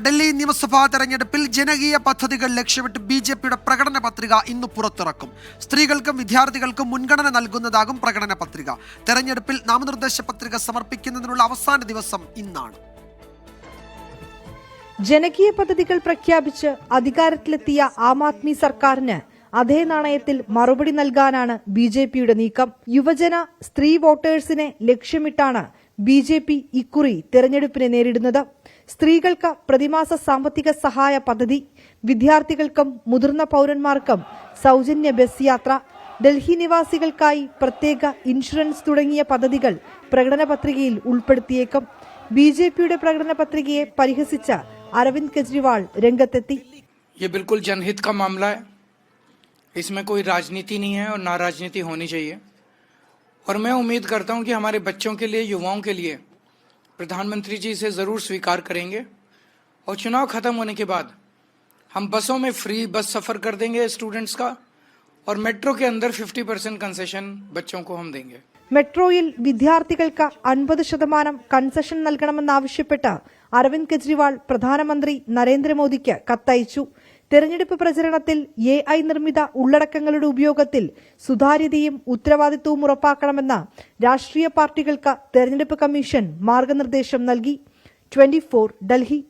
ഡൽഹി നിയമസഭാ തെരഞ്ഞെടുപ്പിൽ ജനകീയ പദ്ധതികൾ ലക്ഷ്യമിട്ട് ബി.ജെ.പിയുടെ പ്രകടന പത്രിക ഇന്ന് പുറത്തിറക്കും. സ്ത്രീകൾക്കും വിദ്യാർത്ഥികൾക്കും മുൻഗണന നൽകുന്നതാകും പ്രകടന പത്രിക. തെരഞ്ഞെടുപ്പിൽ നാമനിർദ്ദേശ പത്രിക സമർപ്പിക്കുന്നതിനുള്ള അവസാന ദിവസം ഇന്നാണ്. ജനകീയ പദ്ധതികൾ പ്രഖ്യാപിച്ച് അധികാരത്തിലെത്തിയ ആം ആദ്മി സർക്കാരിന് അതേ നാണയത്തിൽ മറുപടി നൽകാനാണ് ബി.ജെ.പിയുടെ നീക്കം. യുവജന സ്ത്രീ വോട്ടേഴ്സിനെ ലക്ഷ്യമിട്ടാണ് ബി.ജെ.പി ഇക്കുറി തെരഞ്ഞെടുപ്പിനെ നേരിടുന്നത്. സ്ത്രീകൾക്ക് പ്രതിമാസ സാമ്പത്തിക സഹായ പദ്ധതി, വിദ്യാർത്ഥികൾക്കും മുതിർന്ന പൌരന്മാർക്കും സൌജന്യ ബസ് യാത്ര, ഡൽഹി നിവാസികൾക്കായി പ്രത്യേക ഇൻഷുറൻസ് തുടങ്ങിയ പദ്ധതികൾ പ്രകടന പത്രികയിൽ ഉൾപ്പെടുത്തിയേക്കും. ബി.ജെ.പിയുടെ പ്രകടന പത്രികയെ പരിഹസിച്ച അരവിന്ദ് കെജ്രിവാൾ രംഗത്തെത്തി. ये बिल्कुल जनहित का मामला है, इसमें कोई राजनीति नहीं है और ना राजनीति होनी चाहिए। और मैं उम्मीद करता हूं कि हमारे बच्चों के लिए, युवाओं के लिए प्रधानमंत्री जी इसे ज़रूर स्वीकार करेंगे और चुनाव ख़त्म होने के बाद हम बसों में फ्री बस सफ़र कर देंगे स्टूडेंट्स का और मेट्रो के अंदर 50% कंसेशन बच्चों को हम देंगे. മെട്രോയിൽ വിദ്യാർത്ഥികൾക്ക് 50% കൺസെഷൻ നൽകണമെന്നാവശ്യപ്പെട്ട് അരവിന്ദ് കെജ്രിവാൾ പ്രധാനമന്ത്രി നരേന്ദ്രമോദിക്ക് കത്തയച്ചു. തെരഞ്ഞെടുപ്പ് പ്രചരണത്തിൽ AI നിർമ്മിത ഉള്ളടക്കങ്ങളുടെ ഉപയോഗത്തിൽ സുതാര്യതയും ഉത്തരവാദിത്വവും ഉറപ്പാക്കണമെന്ന് രാഷ്ട്രീയ പാർട്ടികൾക്ക് തെരഞ്ഞെടുപ്പ് കമ്മീഷൻ മാർഗനിർദ്ദേശം നൽകി. 24 ഡൽഹി.